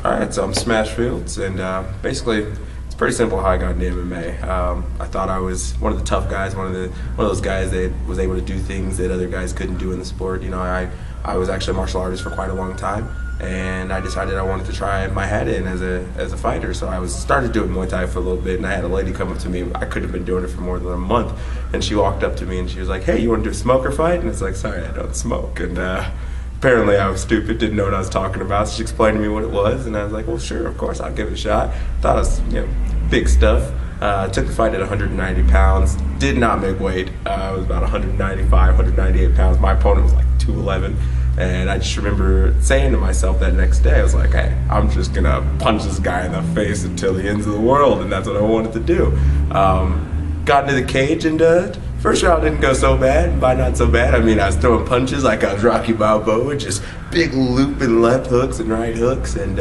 Alright, so I'm Smash Fields, and basically, it's pretty simple how I got into MMA. I thought I was one of the tough guys, one of those guys that was able to do things that other guys couldn't do in the sport. You know, I was actually a martial artist for quite a long time, and I decided I wanted to try my hat in as a fighter. So I started doing Muay Thai for a little bit, and I had a lady come up to me. I could have been doing it for more than a month, and she walked up to me and she was like, "Hey, you want to do a smoker fight?" And it's like, "Sorry, I don't smoke." And apparently I was stupid, didn't know what I was talking about. So she explained to me what it was, and I was like, "Well, sure, of course, I'll give it a shot." Thought it was, big stuff. Took the fight at 190 pounds. Did not make weight. I was about 195, 198 pounds. My opponent was like 211. And I just remember saying to myself that next day, I was like, "Hey, I'm just gonna punch this guy in the face until the ends of the world," and that's what I wanted to do. Got into the cage, and first round didn't go so bad. By not so bad, I mean I was throwing punches like I was Rocky Balboa, just big looping left hooks and right hooks, and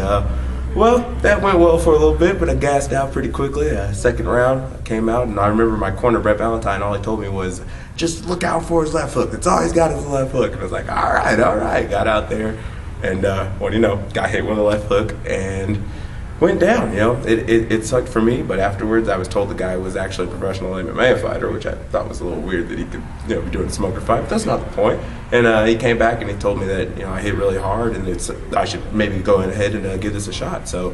well, that went well for a little bit, but I gassed out pretty quickly. Second round, I came out, and I remember my corner, Brett Valentine, all he told me was, "Just look out for his left hook. That's all he's got is the left hook." And I was like, all right. Got out there, and got hit with a left hook, and went down. It sucked for me, but afterwards I was told the guy was actually a professional MMA fighter, which I thought was a little weird that he could be doing a smoker fight, but that's not the point. And he came back and he told me that I hit really hard and I should maybe go ahead and give this a shot. So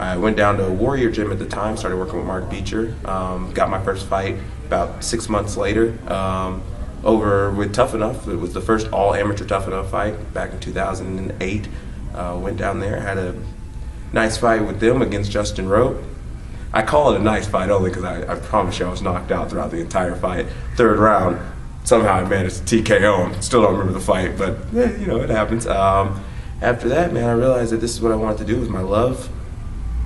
I went down to Warrior Gym at the time, started working with Mark Beecher, got my first fight about 6 months later over with tuff-n-uff. It was the first all-amateur tuff-n-uff fight back in 2008. Went down there, had a nice fight with them against Justin Rowe. I call it a nice fight only because I promise you I was knocked out throughout the entire fight. Third round, somehow I managed to TKO him. Still don't remember the fight, but it happens. After that, man, I realized that this is what I wanted to do with my love.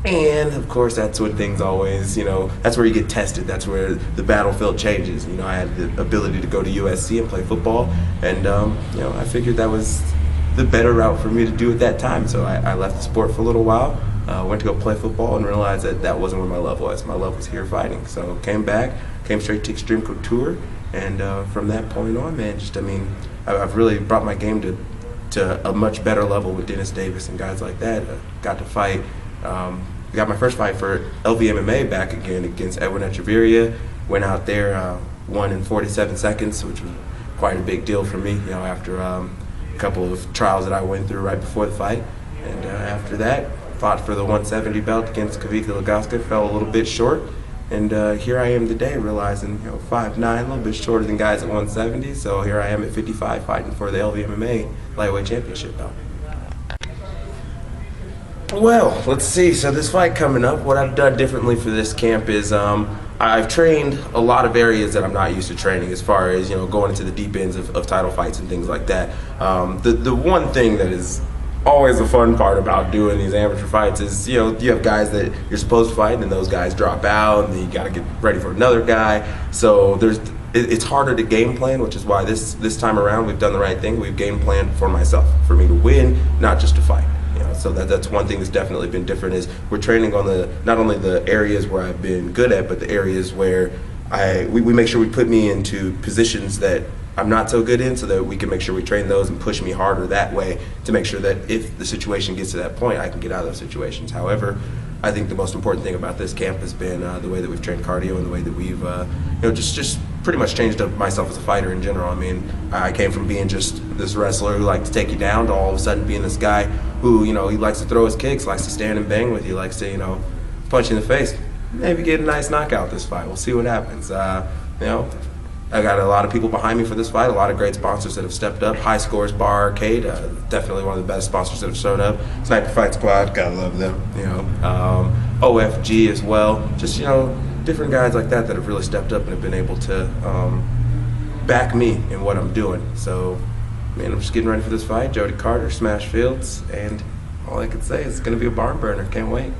And of course, that's when things always, that's where you get tested. That's where the battlefield changes. I had the ability to go to USC and play football, and I figured that was the better route for me to do at that time. So I left the sport for a little while, went to go play football, and realized that that wasn't where my love was. My love was here fighting. So came back, came straight to Extreme Couture, and from that point on, man, I've really brought my game to a much better level with Dennis Davis and guys like that. Got to fight, got my first fight for LVMMA back again against Edwin Echeverria. Went out there, won in 47 seconds, which was quite a big deal for me, after a couple of trials that I went through right before the fight. And after that, fought for the 170 belt against Kavika Lagaska, fell a little bit short. And here I am today, realizing 5'9", a little bit shorter than guys at 170. So here I am at 55, fighting for the LVMMA lightweight championship belt. Well, let's see. So this fight coming up, what I've done differently for this camp is I've trained a lot of areas that I'm not used to training, as far as going into the deep ends of title fights and things like that. The one thing that is always the fun part about doing these amateur fights is you have guys that you're supposed to fight, and those guys drop out, and then you got to get ready for another guy. So it's harder to game plan, which is why this time around we've done the right thing. We've game planned for myself, for me to win, not just to fight. So that's one thing that's definitely been different, is we're training on not only the areas where I've been good at, but the areas where we make sure we put me into positions that I'm not so good in, so that we can make sure we train those and push me harder that way to make sure that if the situation gets to that point, I can get out of those situations. However, I think the most important thing about this camp has been the way that we've trained cardio and the way that we've just pretty much changed up myself as a fighter in general. I mean, I came from being just this wrestler who liked to take you down to all of a sudden being this guy who, he likes to throw his kicks, likes to stand and bang with you, likes to, punch you in the face. Maybe get a nice knockout this fight. We'll see what happens. I got a lot of people behind me for this fight, a lot of great sponsors that have stepped up. High Scores Bar Arcade, definitely one of the best sponsors that have showed up. Sniper Fight Squad, gotta love them. OFG as well. Just, different guys like that have really stepped up and have been able to back me in what I'm doing. So, man, I'm just getting ready for this fight. Jody Carter, Smash Fields, and all I can say is it's gonna be a barn burner. Can't wait.